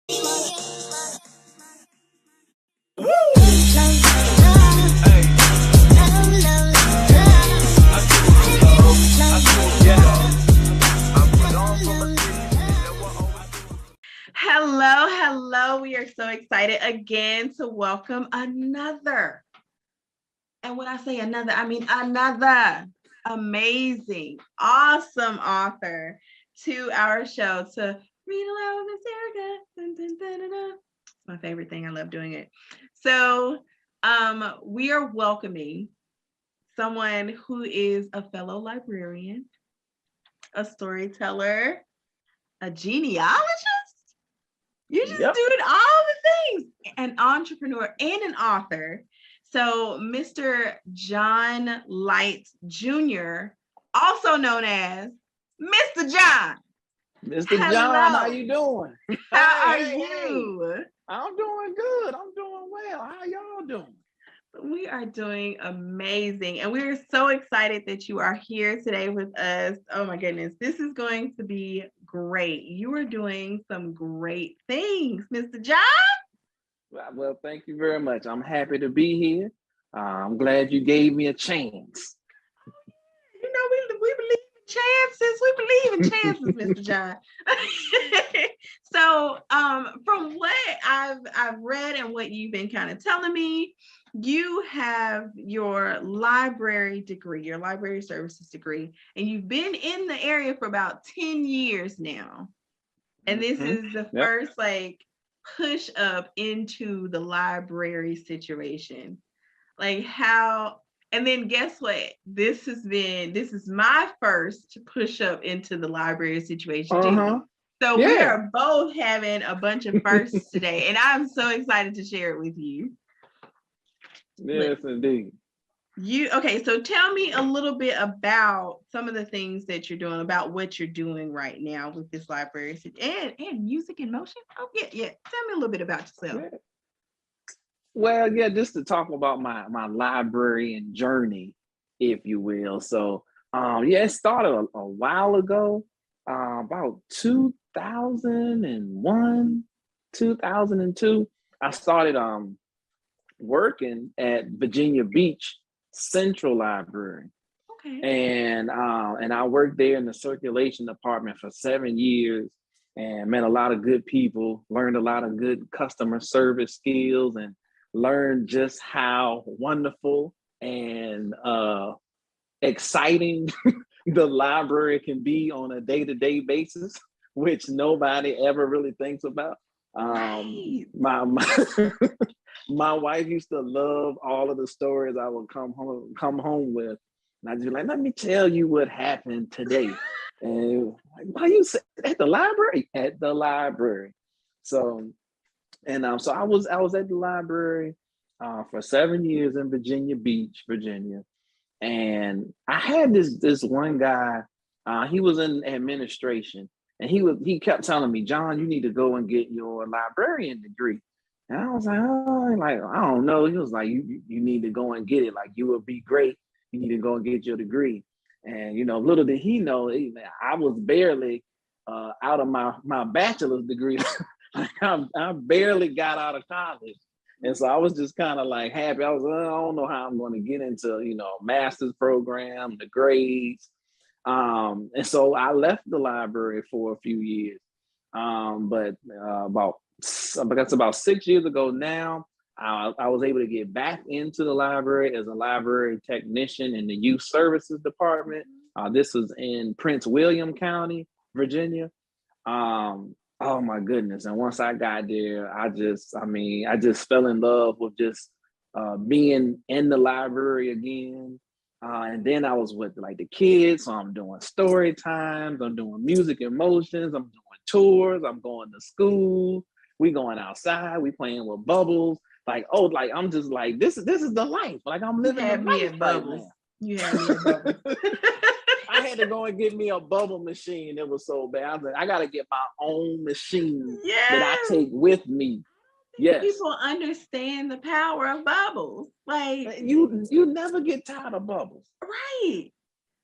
Hello. We are so excited again to welcome another. And when I say another, I mean another amazing, awesome author to our show to read aloud with Miss Erica. Dun, dun, dun, dun, dun. It's my favorite thing. I love doing it. So we are welcoming someone who is a fellow librarian, a storyteller, a genealogist. You're just doing all the things, an entrepreneur and an author. So Mr. John Light Jr., also known as Mr. John. Mr. John, how you doing? How are you? I'm doing good. I'm doing well. How y'all doing? We are doing amazing. And we're so excited that you are here today with us. Oh my goodness. This is going to be great. You are doing some great things, Mr. John. Well, thank you very much. I'm happy to be here. I'm glad you gave me a chance. You know, we believe in chances. We believe in chances, Mr. John. So from what I've read and what you've been kind of telling me, you have your library degree, your library services degree, and you've been in the area for about 10 years now. And this is the first push up into the library situation. Like how, and then guess what? This is my first push up into the library situation too. So we are both having a bunch of firsts today, and I'm so excited to share it with you. Yes, indeed. So tell me a little bit about some of the things that you're doing, about what you're doing right now with this library and music in motion. Oh, yeah. Tell me a little bit about yourself. Yeah. Well, just to talk about my librarian journey, if you will. So, it started a while ago, about 2001, 2002. I started working at Virginia Beach Central Library. Okay. And I worked there in the circulation department for 7 years and met a lot of good people, learned a lot of good customer service skills, and learned just how wonderful and exciting the library can be on a day-to-day basis, which nobody ever really thinks about. Right. My wife used to love all of the stories I would come home with. And I'd be like, let me tell you what happened today. And like, why you say at the library? At the library. So I was at the library for 7 years in Virginia Beach, Virginia. And I had this one guy, he was in administration, and he kept telling me, John, you need to go and get your librarian degree. And I was like, I don't know. He was like, you need to go and get it. Like, you would be great. You need to go and get your degree. And, little did he know, I was barely out of my bachelor's degree. Like, I barely got out of college. And so I was just kind of like happy. I was, I don't know how I'm going to get into, master's program, the grades. And so I left the library for a few years. But about 6 years ago now, I was able to get back into the library as a library technician in the youth services department. This was in Prince William County, Virginia. Oh my goodness. And once I got there, I just fell in love with just being in the library again. And then I was with the kids. So I'm doing story times, I'm doing music in motions, I'm doing tours, I'm going to school, we going outside, we playing with bubbles. I'm just like, this is the life. Like, I'm living the life right now. You had me at bubbles. I had to go and get me a bubble machine. It was so bad. I was like, I got to get my own machine that I take with me. Yes. People understand the power of bubbles. Like, you never get tired of bubbles. Right.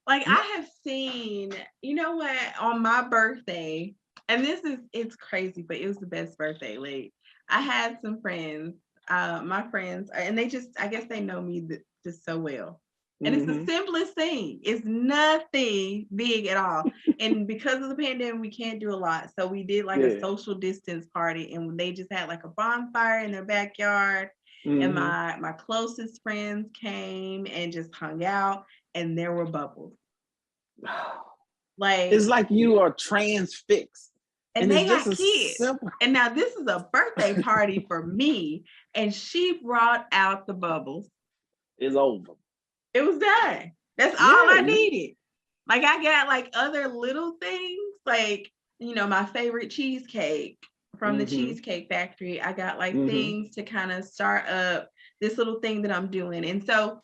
Like, I have seen, you know what, on my birthday, And it's crazy, but it was the best birthday. Like, I had some friends, my friends, and I guess they know me just so well. And it's the simplest thing. It's nothing big at all. And because of the pandemic, we can't do a lot. So we did like a social distance party, and they just had like a bonfire in their backyard. And my closest friends came and just hung out, and there were bubbles. Like, it's like you are transfixed. And they got kids. Simple... And now this is a birthday party for me, and she brought out the bubbles. It's over. It was done. That's all I needed. Like, I got like other little things, like, you know, my favorite cheesecake from the Cheesecake Factory. I got like things to kind of start up this little thing that I'm doing. And so,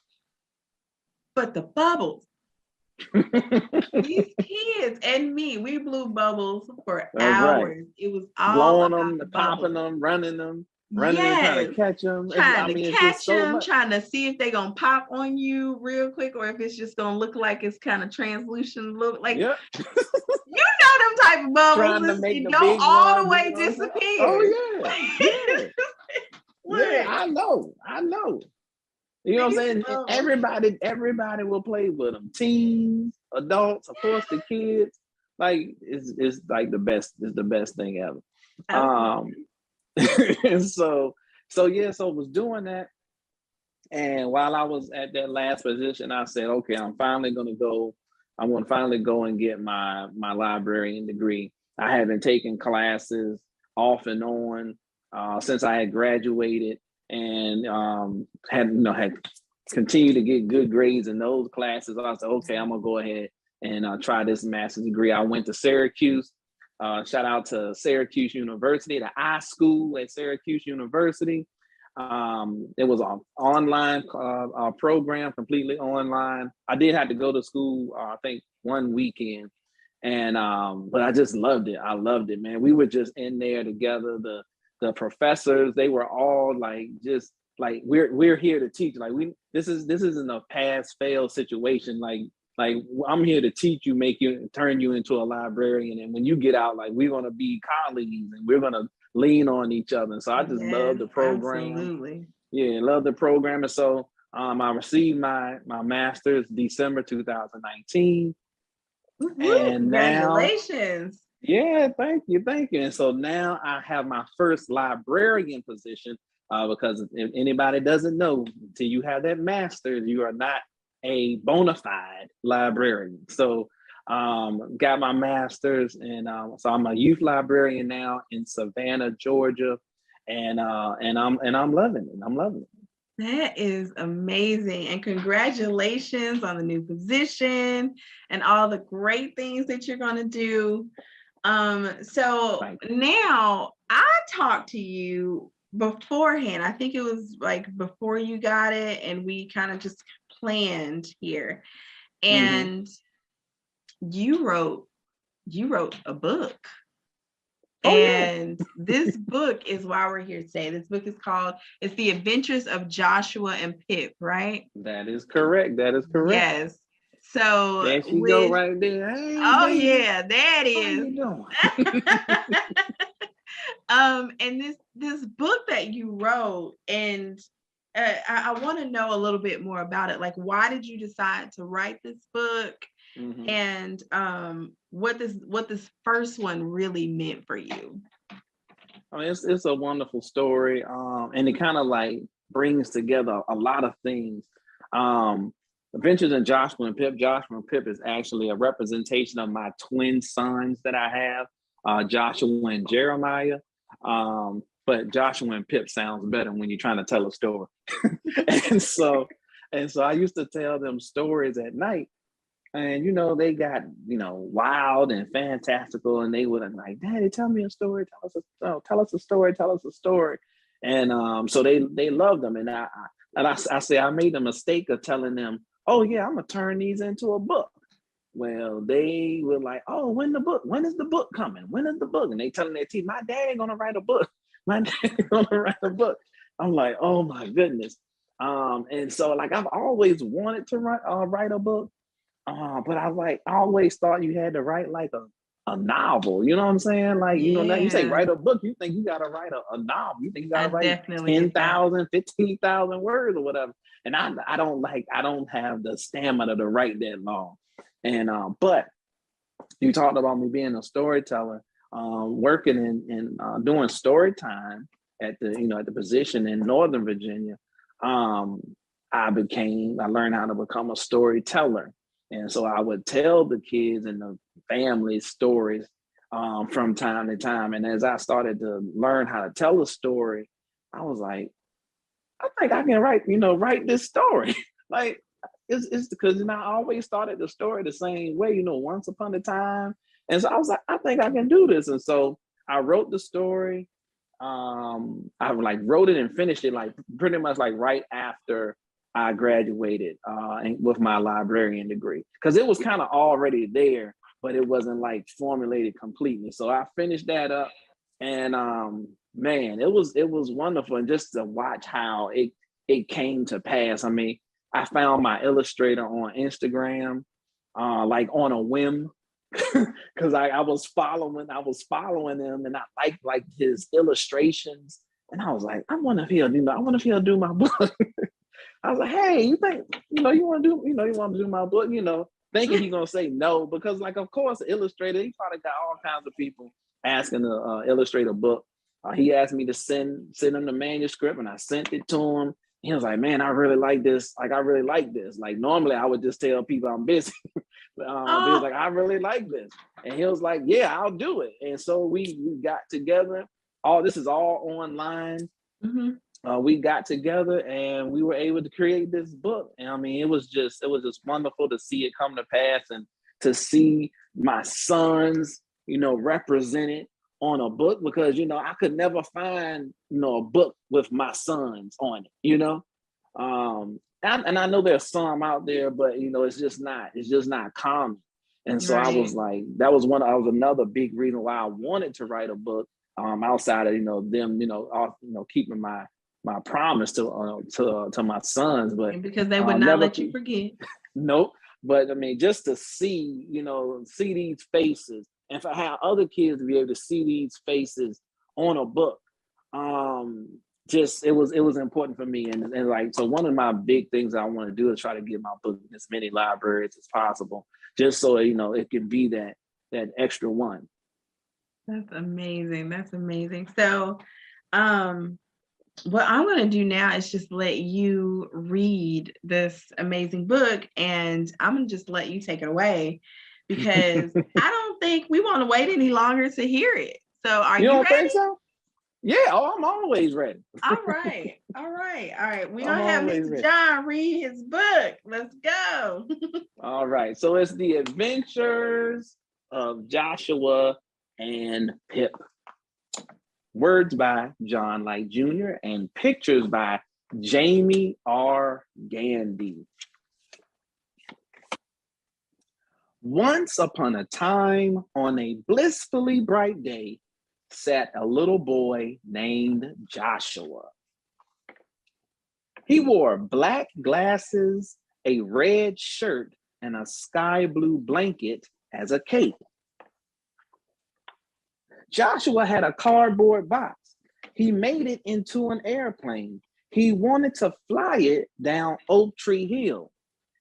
but the bubbles, these kids and me, we blew bubbles for hours. Right. It was all blowing them, popping them, running them. Trying to catch them, trying to see if they're gonna pop on you real quick, or if it's just gonna look like it's kind of translucent, look like you know them type of bubbles. You don't all the way disappear. Oh yeah. Yeah, I know. You know what I'm saying? Everybody will play with them. Teens, adults, of course, the kids. Like, it's like the best. It's the best thing ever. And so I was doing that. And while I was at that last position, I said, okay, I'm finally going to go and get my librarian degree. I haven't taken classes off and on since I had graduated, and had continued to get good grades in those classes. I said, okay, I'm going to go ahead and try this master's degree. I went to Syracuse. Shout out to Syracuse University, the iSchool at Syracuse University. It was an online program, completely online. I did have to go to school, I think, one weekend, and but I just loved it. I loved it, man. We were just in there together. The professors, they were all like, just like, we're here to teach. Like, this isn't a pass-fail situation. Like I'm here to teach you, turn you into a librarian. And when you get out, like, we're going to be colleagues and we're going to lean on each other. And so I just love the program. Absolutely. Yeah, love the program. And so I received my master's December 2019. And congratulations. Yeah, thank you. And so now I have my first librarian position, because if anybody doesn't know, until you have that master's, you are not a bona fide librarian. So got my master's, and so I'm a youth librarian now in Savannah, Georgia, and I'm loving it. I'm loving it. That is amazing, and congratulations on the new position and all the great things that you're going to do. So now I talked to you beforehand. I think it was like before you got it, and we kind of just planned here, and you wrote a book. This book is why we're here today. This book is called It's the Adventures of Joshua and Pip, right? That is correct. Yes. So there she go right there. Hey, baby. Yeah, that is. How you doing? And this book that you wrote, and I want to know a little bit more about it. Like, why did you decide to write this book? And what this first one really meant for you? I mean, it's a wonderful story, and it kind of like brings together a lot of things. Adventures in Joshua and Pip. Joshua and Pip is actually a representation of my twin sons that I have, Joshua and Jeremiah. But Joshua and Pip sounds better when you're trying to tell a story. and so I used to tell them stories at night. And, they got, wild and fantastical. And they would have like, Daddy, tell me a story. Tell us a story. And so they loved them. And I say I made the mistake of telling them, oh, yeah, I'm going to turn these into a book. Well, they were like, oh, when is the book coming? When is the book? And they telling their team, my dad ain't going to write a book. My dad going to write a book. I'm like, oh, my goodness. And so, like, I've always wanted to write a book. But I always thought you had to write like a novel. You know what I'm saying? Like, you know, now you say Yeah, write a book, you think you gotta write a novel. You think you I gotta write definitely get that. 10,000, 15,000 words or whatever. And I don't have the stamina to write that long. And but you talked about me being a storyteller, working in doing story time at the, you know, at the position in Northern Virginia. Um, I learned how to become a storyteller. And so I would tell the kids and the family stories from time to time. And as I started to learn how to tell a story, I was like, I think I can write this story. Like it's because, you know, I always started the story the same way, you know, once upon a time. And so I was like, I think I can do this. And so I wrote the story. I like wrote it and finished it like pretty much like right after I graduated with my librarian degree, because it was kind of already there, but it wasn't like formulated completely. So I finished that up, and man, it was wonderful, and just to watch how it came to pass. I mean, I found my illustrator on Instagram, like on a whim, because I was following him, and I like his illustrations, and I was like, I wonder if he'll do my book. I was like, hey, you think, you want to do my book, thinking he's gonna say no, because like, of course, the illustrator, he probably got all kinds of people asking to illustrate a book. He asked me to send him the manuscript, and I sent it to him. He was like, man, I really like this. Like, I really like this. Like, normally I would just tell people I'm busy. But he was Oh, like, I really like this. And he was like, yeah, I'll do it. And so we got together. All this is all online. mhm. We got together and we were able to create this book. And I mean, it was just wonderful to see it come to pass, and to see my sons, represented on a book, because I could never find a book with my sons on it. And I know there's some out there, but it's just not common. And so I was Right. like, that was another big reason why I wanted to write a book, outside of them, keeping my promise to my sons. But Because they would not never, let you forget. nope. But I mean, just to see these faces, and for how other kids to be able to see these faces on a book, um, just it was important for me. And like, so one of my big things I want to do is try to get my book in as many libraries as possible, just so it can be that extra one. That's amazing. That's amazing. So, um, what I'm going to do now is just let you read this amazing book, and I'm going to just let you take it away, because I don't think we want to wait any longer to hear it. So, are You you don't ready? think so? Yeah. Oh, I'm always ready. All right. All right. All right. We're I'm going to have always Mr. ready. John read his book. Let's go. All right. So it's the adventures of Joshua and Pip. Words by John Light Jr. and pictures by Jamie R. Gandy. Once upon a time, on a blissfully bright day, sat a little boy named Joshua. He wore black glasses, a red shirt, and a sky blue blanket as a cape. Joshua had a cardboard box. He made it into an airplane. He wanted to fly it down Oak Tree Hill.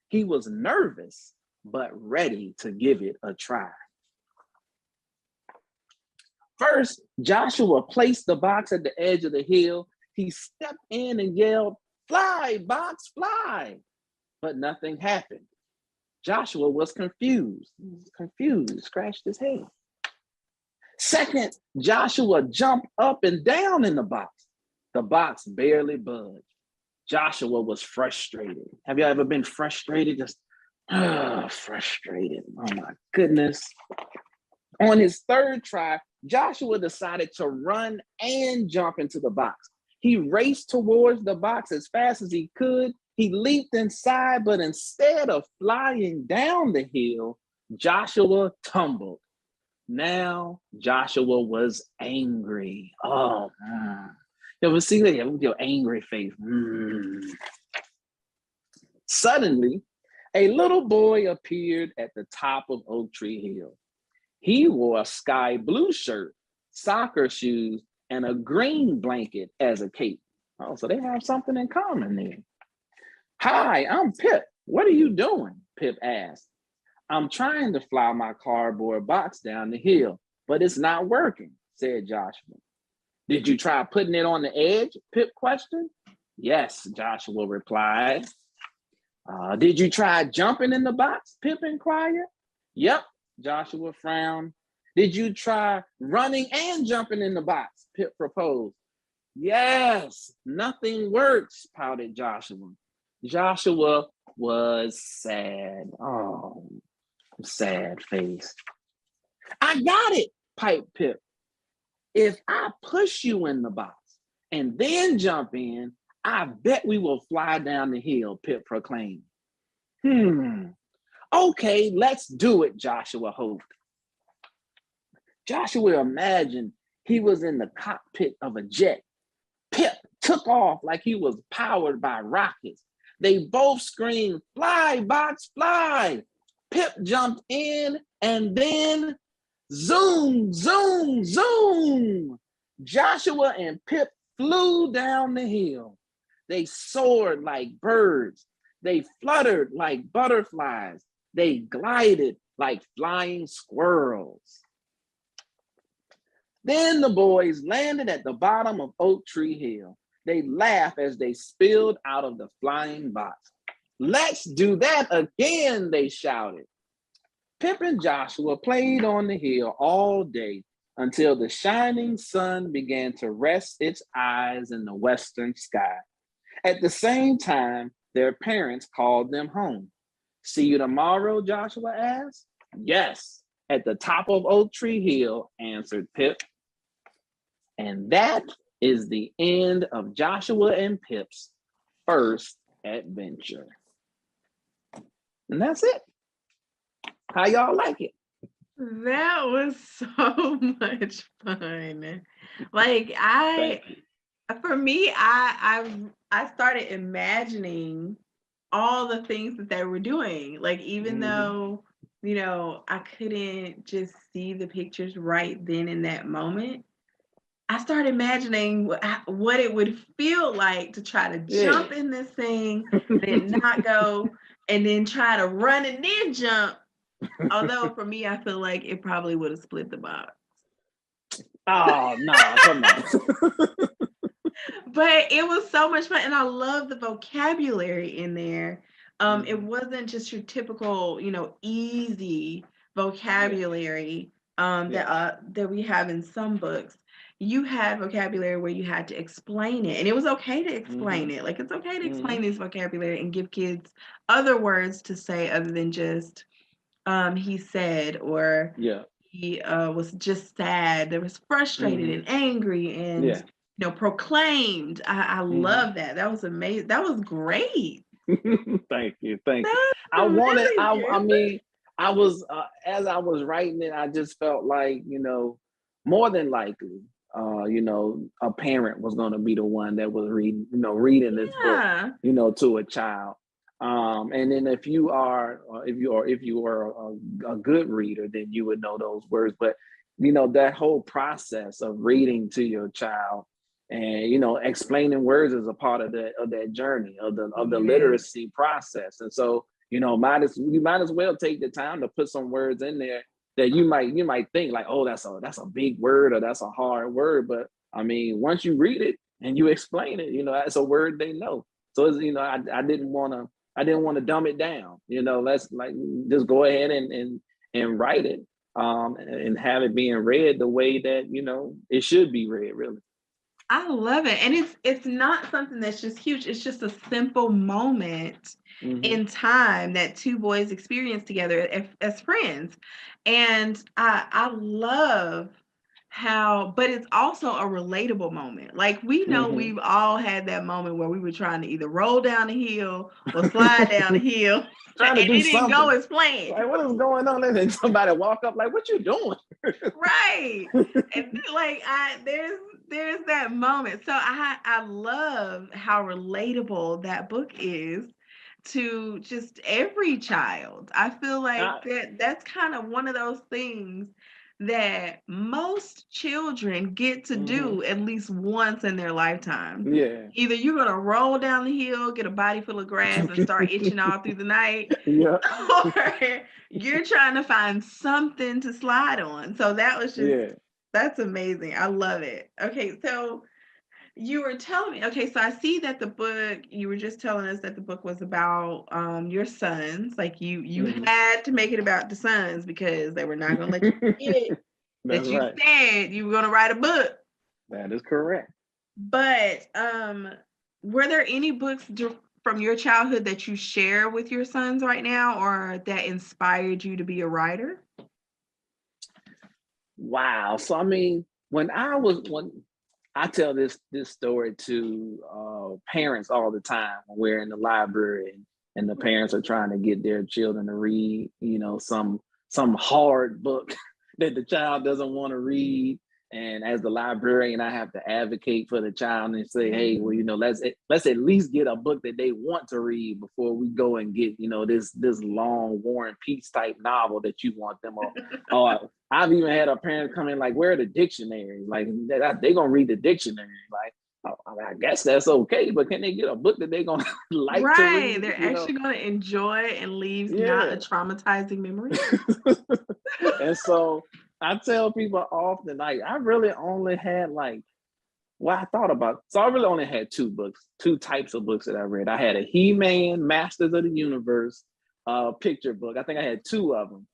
He was nervous, but ready to give it a try. First, Joshua placed the box at the edge of the hill. He stepped in and yelled, "Fly, box, fly!" But nothing happened. Joshua was confused. Scratched his head. Second, Joshua jumped up and down in the box. The box barely budged. Joshua was frustrated. Have you ever been frustrated? Just frustrated. Oh my goodness. On his third try, Joshua decided to run and jump into the box. He raced towards the box as fast as he could. He leaped inside, but instead of flying down the hill, Joshua tumbled. Now Joshua was angry. Oh, you ever see that with your angry face? Suddenly, a little boy appeared at the top of Oak Tree Hill. He wore a sky blue shirt, soccer shoes, and a green blanket as a cape. Oh, so they have something in common there. Hi, I'm Pip. What are you doing? Pip asked. I'm trying to fly my cardboard box down the hill, but it's not working, said Joshua. Did you try putting it on the edge? Pip questioned. Yes, Joshua replied. Did you try jumping in the box? Pip inquired. Yep, Joshua frowned. Did you try running and jumping in the box? Pip proposed. Yes, nothing works, pouted Joshua. Joshua was sad. Oh, sad face. I got it, piped Pip. If I push you in the box and then jump in, I bet we will fly down the hill, Pip proclaimed. Okay, let's do it, Joshua hoped. Joshua imagined he was in the cockpit of a jet. Pip took off like he was powered by rockets. They both screamed, fly, box, fly. Pip jumped in and then zoom, zoom, zoom. Joshua and Pip flew down the hill. They soared like birds. They fluttered like butterflies. They glided like flying squirrels. Then the boys landed at the bottom of Oak Tree Hill. They laughed as they spilled out of the flying box. Let's do that again, they shouted. Pip and Joshua played on the hill all day until the shining sun began to rest its eyes in the western sky. At the same time, their parents called them home. See you tomorrow, Joshua asked. Yes, at the top of Oak Tree Hill, answered Pip. And that is the end of Joshua and Pip's first adventure. And that's it. How y'all like it? That was so much fun. Like for me, I started imagining all the things that they were doing. Like even though, you know, I couldn't just see the pictures right then in that moment, I started imagining what it would feel like to try to jump in this thing, then not go, and then try to run and then jump. Although for me, I feel like it probably would have split the box. Oh, no, come on. But it was so much fun. And I love the vocabulary in there. It wasn't just your typical, you know, easy vocabulary that we have in some books. You had vocabulary where you had to explain it, and it was okay to explain it. Like, it's okay to explain this vocabulary and give kids other words to say other than just he said, or he was just sad. There was frustrated and angry and you know, proclaimed. I love that. That was amazing. That was great. Thank you. I mean, I was as I was writing it, I just felt like, you know, more than likely, you know, a parent was going to be the one that was reading this book, you know, to a child. And then if you are a good reader, then you would know those words. But you know, that whole process of reading to your child and, you know, explaining words is a part of that journey of the literacy process. And so, you know, you might as well take the time to put some words in there that you might think like, oh, that's a big word or that's a hard word. But I mean, once you read it and you explain it, you know, that's a word they know. So it's, you know, I didn't want to dumb it down. You know, let's like just go ahead and write it and have it being read the way that, you know, it should be read, really. I love it. And it's not something that's just huge. It's just a simple moment in time that two boys experience together as friends. And I love how, but it's also a relatable moment. Like, we know we've all had that moment where we were trying to either roll down the hill or slide down the hill. Trying to and do it didn't something. go as planned. Like, what is going on? And then somebody walk up like, what you doing? Right. And like there's that moment. So I love how relatable that book is to just every child. I feel like that's kind of one of those things that most children get to do at least once in their lifetime. Yeah. Either you're gonna roll down the hill, get a body full of grass, and start itching all through the night, Yeah. or you're trying to find something to slide on. So that was just, Yeah. that's amazing. I love it. Okay, so you were telling me, okay, so I see that the book, you were just telling us that the book was about your sons. Like you had to make it about the sons because they were not gonna let you forget that That's you right. said you were gonna write a book. That is correct. But were there any books from your childhood that you share with your sons right now, or that inspired you to be a writer? Wow. So I mean, when I tell this story to parents all the time when we're in the library and the parents are trying to get their children to read, some hard book that the child doesn't want to read. And as the librarian, I have to advocate for the child and say, hey, well, let's at least get a book that they want to read before we go and get, this long War and Peace type novel that you want them. Or I've even had a parent come in like, where are the dictionaries? Like they're gonna read the dictionary. Like, I guess that's okay, but can they get a book that they're gonna like to read? They're actually gonna enjoy and leave not a Yeah. traumatizing memory. And so I tell people often, like, I really only had so I really only had two types of books that I read. I had a He-Man Masters of the Universe picture book. I think I had two of them.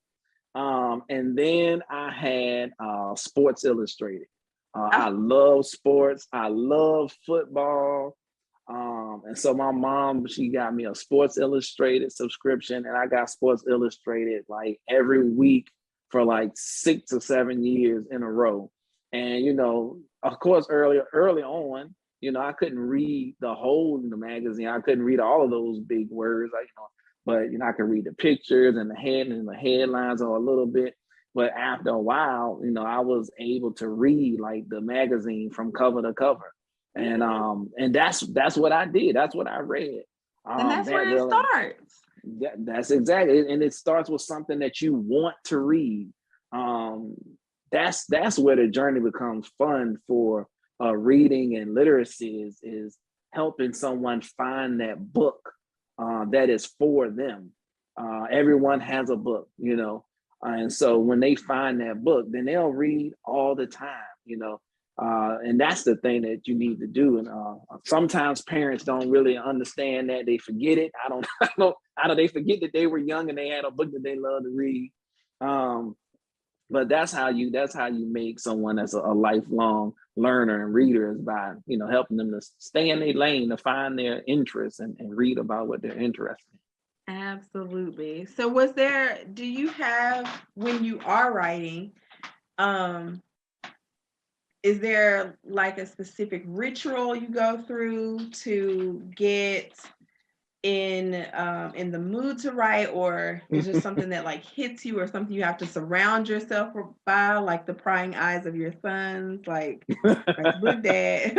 And then I had Sports Illustrated. I love sports. I love football. And so my mom, she got me a Sports Illustrated subscription, and I got Sports Illustrated like every week for like 6 or 7 years in a row. And of course, early on, I couldn't read the whole magazine. I couldn't read all of those big words, but I could read the pictures and the headlines or a little bit. But after a while, I was able to read like the magazine from cover to cover. And that's what I did. That's what I read. And that's where it starts. That's exactly, and it starts with something that you want to read. That's where the journey becomes fun for reading and literacy is helping someone find that book that is for them. Everyone has a book, and so when they find that book, then they'll read all the time. And that's the thing that you need to do. And sometimes parents don't really understand that. They forget it. I don't. They forget that they were young and they had a book that they love to read. But that's how you make someone that's a lifelong learner and reader, is by helping them to stay in their lane, to find their interests and read about what they're interested in. Absolutely. So do you have, when you are writing, is there like a specific ritual you go through to get in the mood to write, or is there something that like hits you, or something you have to surround yourself by, like the prying eyes of your sons, like book dad?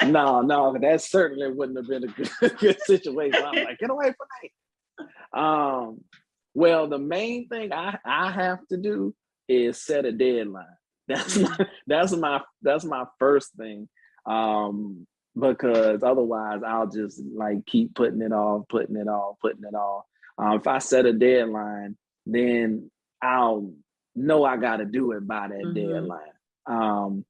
No, that certainly wouldn't have been a good situation. I'm like, get away from me. Well, the main thing I have to do is set a deadline. That's my first thing. Because otherwise I'll just like keep putting it off. If I set a deadline, then I'll know I got to do it by that deadline.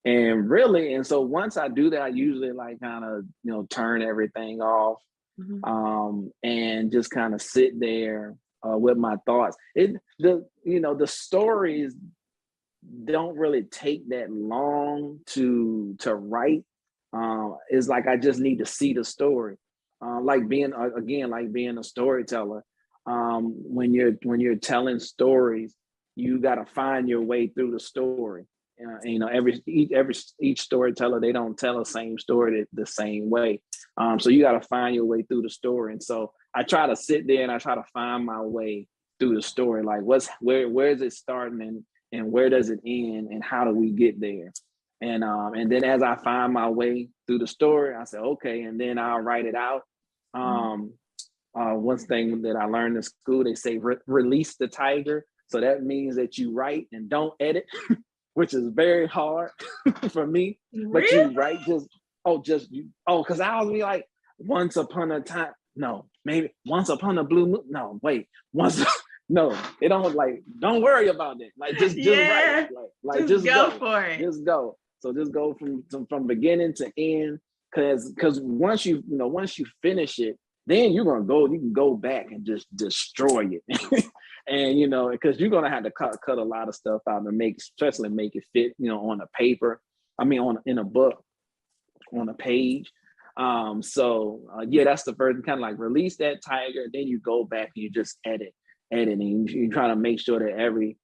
And so once I do that, I usually like kind of turn everything off, and just kind of sit there with my thoughts. The stories don't really take that long to write. It's like I just need to see the story. Like being a storyteller. When you're telling stories, you got to find your way through the story. Each storyteller, they don't tell the same story the same way. So you got to find your way through the story. And so I try to sit there and I try to find my way through the story. Like where is it starting and where does it end and how do we get there? And then as I find my way through the story, I say, okay, and then I'll write it out. One thing that I learned in school, they say release the tiger. So that means that you write and don't edit, which is very hard for me. But you Really? write because I was be like, once upon a time, no, maybe once upon a blue moon. No, wait, once no, it don't like, don't worry about it. Like just write Yeah. it. Like Just just go go. for it. Just go. So just go from beginning to end. Cause once you finish it, then you can go back and just destroy it. And because you're gonna have to cut a lot of stuff out and especially make it fit, on a paper. I mean, in a book, on a page. Yeah, that's the first kind of like release that tiger. Then you go back and you just editing. You try to make sure that every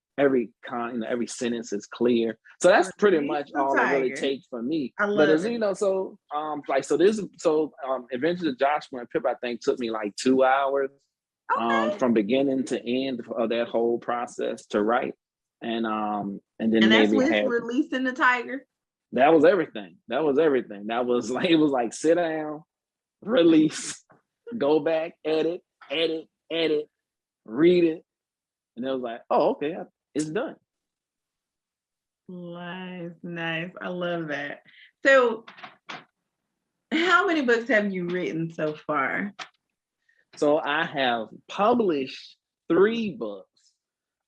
sentence is clear. So that's pretty much all it really takes for me. I love but as it. Adventures of Joshua and Pip, I think took me like 2 hours. Okay. From beginning to end of that whole process to write. And then And that's maybe with releasing the tiger. That was everything. That was it was like sit down, release, go back, edit, read it. And it was like, oh, okay, it's done. Nice. I love that. So how many books have you written so far? So I have published 3 books.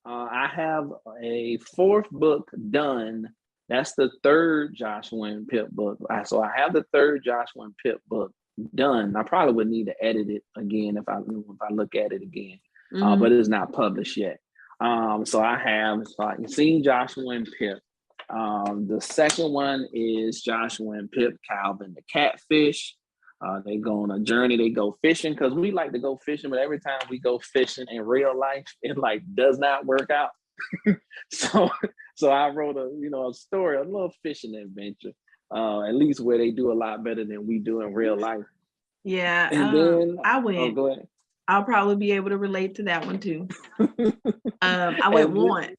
I have a 4th book done. That's the 3rd Joshua and Pip book. So I have the 3rd Joshua and Pip book done. I probably would need to edit it again if I look at it again, but it's not published yet. So I have seen Joshua and Pip. The second one is Joshua and Pip, Calvin the Catfish. They go on a journey. They go fishing because we like to go fishing, but every time we go fishing in real life, it like does not work out. So I wrote a story, a little fishing adventure, at least where they do a lot better than we do in real life. Yeah, and then I went. Oh, go ahead. I'll probably be able to relate to that one too. I went once,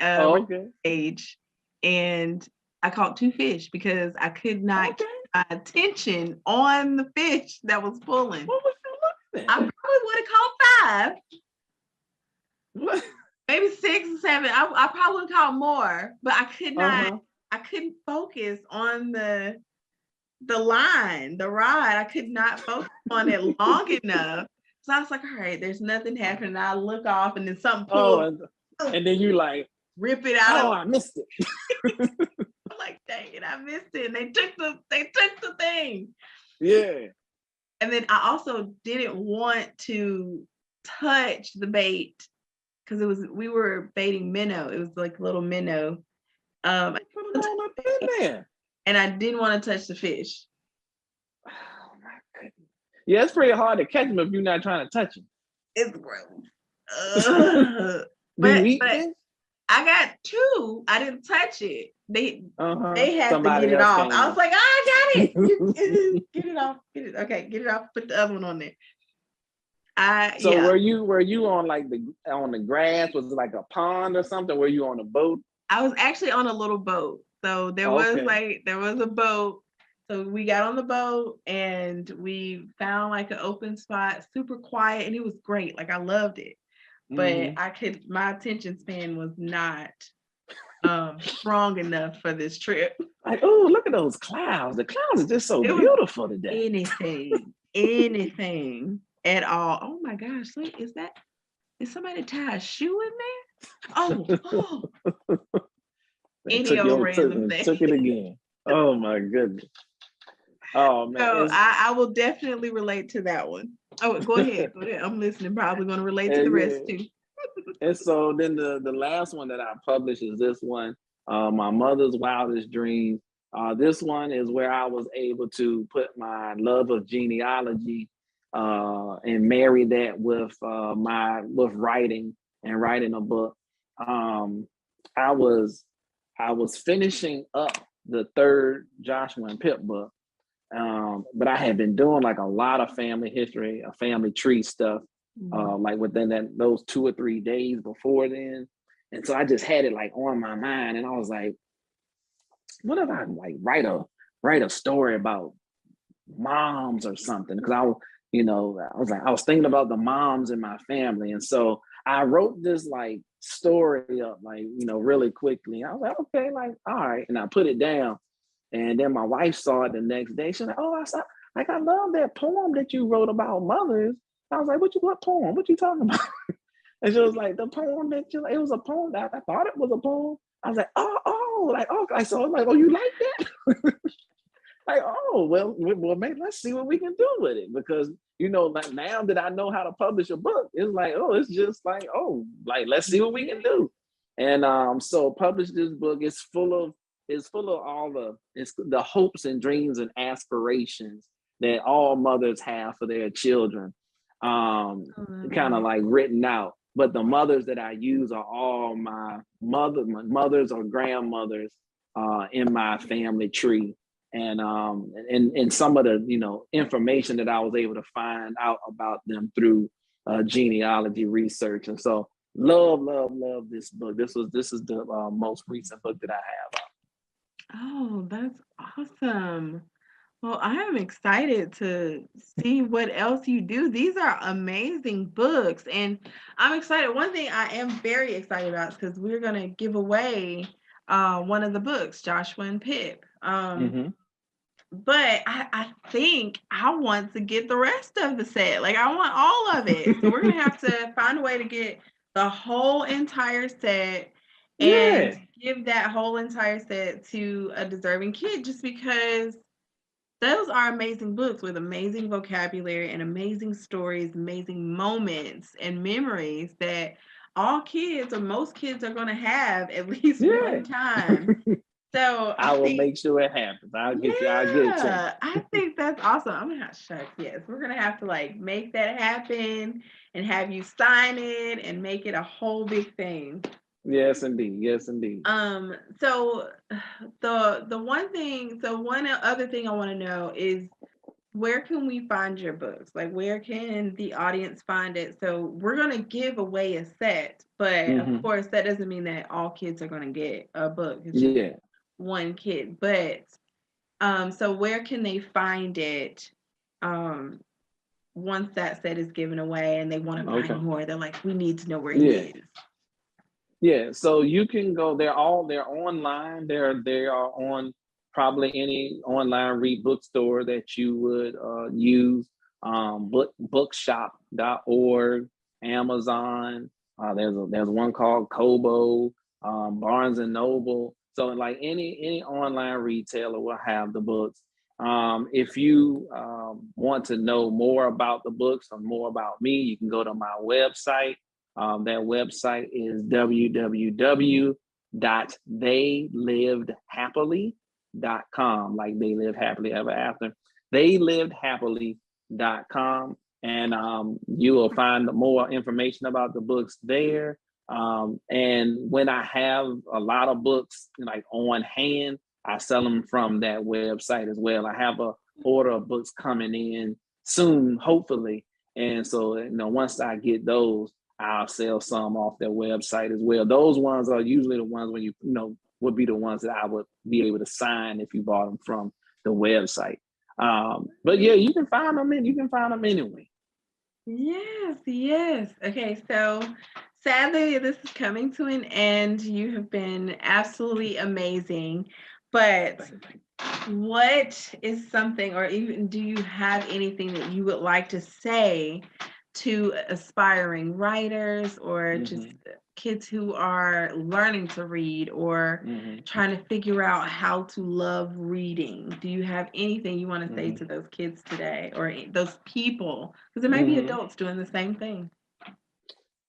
okay. age, and I caught 2 fish because I could not keep my attention on the fish that was pulling. What was you looking at? I probably would have caught 5. What? Maybe 6 or 7. I probably would have caught more, but I could not. I couldn't focus on the line, the rod. I could not focus on it long enough. So I was like, all right, there's nothing happening. I look off and then something pulls. And then you like rip it out. Oh, I missed it. I'm like, dang it, I missed it. And they took the thing. Yeah. And then I also didn't want to touch the bait because we were baiting minnow. It was like little minnow. Put it on up in there. And I didn't want to touch the fish. Oh my goodness. Yeah, it's pretty hard to catch them if you're not trying to touch them. It's gross. But I got 2. I didn't touch it. They had Somebody to get it off. I was like, I got it. Get it off. Okay, get it off. Put the other one on there. Were you on on the grass? Was it like a pond or something? Were you on a boat? I was actually on a little boat. So there was a boat. So we got on the boat and we found like an open spot, super quiet, and it was great. Like I loved it. But my attention span was not strong enough for this trip. Like, oh, look at those clouds. The clouds are just so beautiful today. Anything at all. Oh my gosh, is somebody tie a shoe in there? Oh. Any old random thing. Took it again. Oh my goodness. Oh man. So I will definitely relate to that one. Oh, go ahead. I'm listening. Probably going to relate to the rest too. And so then the last one that I published is this one, My Mother's Wildest Dreams. This one is where I was able to put my love of genealogy and marry that with writing a book. I was finishing up the 3rd Joshua and Pip book. But I had been doing like a lot of family history, family tree stuff, like within those 2 or 3 days before then. And so I just had it like on my mind, and I was like, what if I like write a story about moms or something? Because I was thinking about the moms in my family. And so I wrote this like story up, like, really quickly. I was like, okay, like, all right. And I put it down. And then my wife saw it the next day. She's like, oh, I saw, like, I love that poem that you wrote about mothers. I was like, what poem? What you talking about? And she was like, the poem that it was a poem that I thought it was a poem. I was like, like, so I was like, oh, you like that? Like, oh, well, maybe let's see what we can do with it. Because, like, now that I know how to publish a book, it's like, oh, it's just like, oh, like, let's see what we can do. And so publish this book. It's full of it's the hopes and dreams and aspirations that all mothers have for their children. Kind of like written out. But the mothers that I use are all my mothers or grandmothers in my family tree. And some of the information that I was able to find out about them through genealogy research. And so love this book. This is the most recent book that I have. Oh, that's awesome. Well, I am excited to see what else you do. These are amazing books, and I'm excited. One thing I am very excited about is because we're going to give away one of the books, Joshua and Pip. But I think I want to get the rest of the set. Like, I want all of it. So we're going to have to find a way to get the whole entire set and give that whole entire set to a deserving kid, just because those are amazing books with amazing vocabulary and amazing stories, amazing moments and memories that all kids or most kids are going to have at least one time. So I will make sure it happens. I'll get it to you. I think that's awesome. I'm gonna shucks, yes. We're gonna have to like make that happen and have you sign it and make it a whole big thing. Yes, indeed. Yes, indeed. So one other thing I want to know is, where can we find your books? Like, where can the audience find it? So we're going to give away a set, but of course that doesn't mean that all kids are going to get a book. It's just one kid. But so where can they find it once that set is given away and they want to find more? They're like, we need to know where it is. Yeah, so you can go. They're online. They are on probably any online read bookstore that you would use. Bookshop.org, Amazon. There's one called Kobo, Barnes and Noble. So like any online retailer will have the books. If you want to know more about the books or more about me, you can go to my website. That website is www.theylivedhappily.com, like they lived happily ever after. Theylivedhappily.com, and you will find more information about the books there. And when I have a lot of books like on hand, I sell them from that website as well. I have a order of books coming in soon, hopefully. And so, once I get those, I'll sell some off their website as well. Those ones are usually the ones when would be the ones that I would be able to sign if you bought them from the website. But yeah, you can find them anyway. Yes. Okay, so sadly, this is coming to an end. You have been absolutely amazing. But what is something, or even do you have anything that you would like to say to aspiring writers or just kids who are learning to read or trying to figure out how to love reading? Do you have anything you want to say to those kids today, or those people? Because there might be adults doing the same thing.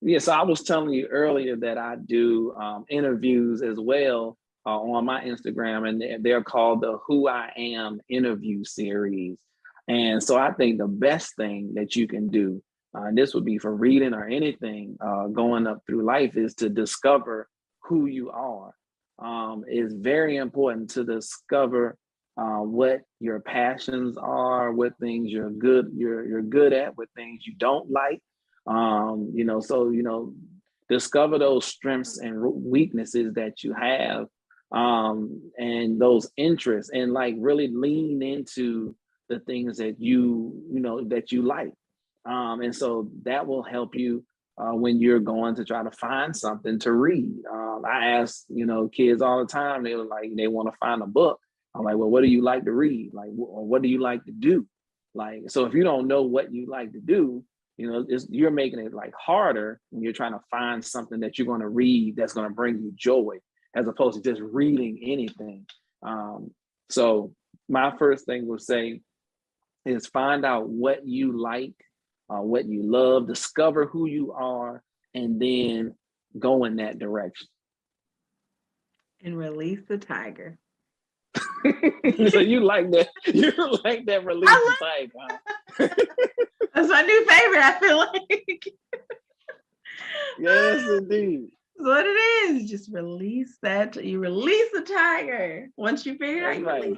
Yeah, so I was telling you earlier that I do interviews as well on my Instagram, and they're called the Who I Am interview series. And so I think the best thing that you can do, and this would be for reading or anything going up through life, is to discover who you are. It's very important to discover what your passions are, what things you're good at, what things you don't like. Discover those strengths and weaknesses that you have, and those interests, and like really lean into the things that you like. And so that will help you when you're going to try to find something to read. I ask, kids all the time, they were like, they want to find a book. I'm like, well, what do you like to read? Like, or what do you like to do? Like, so if you don't know what you like to do, you're making it like harder when you're trying to find something that you're going to read that's going to bring you joy, as opposed to just reading anything. So my first thing would say is find out what you like, what you love, discover who you are, and then go in that direction. And release the tiger. So you like that? You like that release the tiger? Huh? That's my new favorite. I feel like. Yes, indeed. That's what it is. Just release that. You release the tiger. Once you figure it out, you right.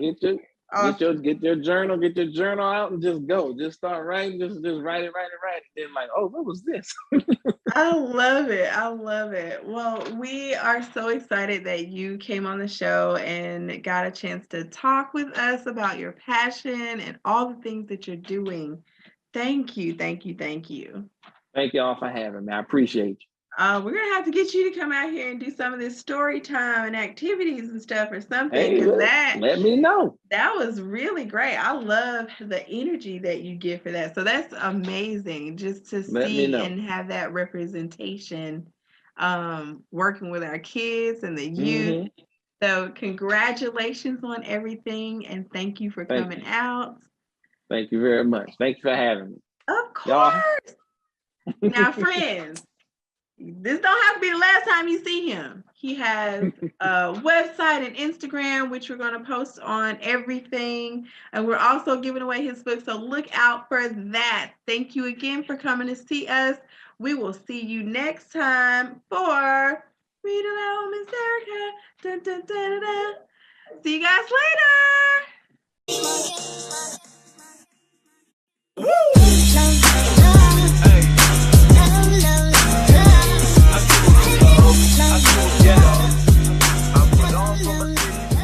Get your journal out and just go. Just start writing. Just write it. Then like, oh, what was this? I love it. Well, we are so excited that you came on the show and got a chance to talk with us about your passion and all the things that you're doing. Thank you. Thank y'all for having me. I appreciate you. We're gonna have to get you to come out here and do some of this story time and activities and stuff or something. Hey, let me know. That was really great. I love the energy that you give for that. So that's amazing, just to see and have that representation, working with our kids and the youth. So congratulations on everything, and thank you for coming out. Thank you very much. Thank you for having me. Of course. Now, friends, this don't have to be the last time you see him. He has a website and Instagram, which we're going to post on everything. And we're also giving away his book. So look out for that. Thank you again for coming to see us. We will see you next time for Read Aloud with Miss Erica. Dun, dun, dun, dun, dun. See you guys later.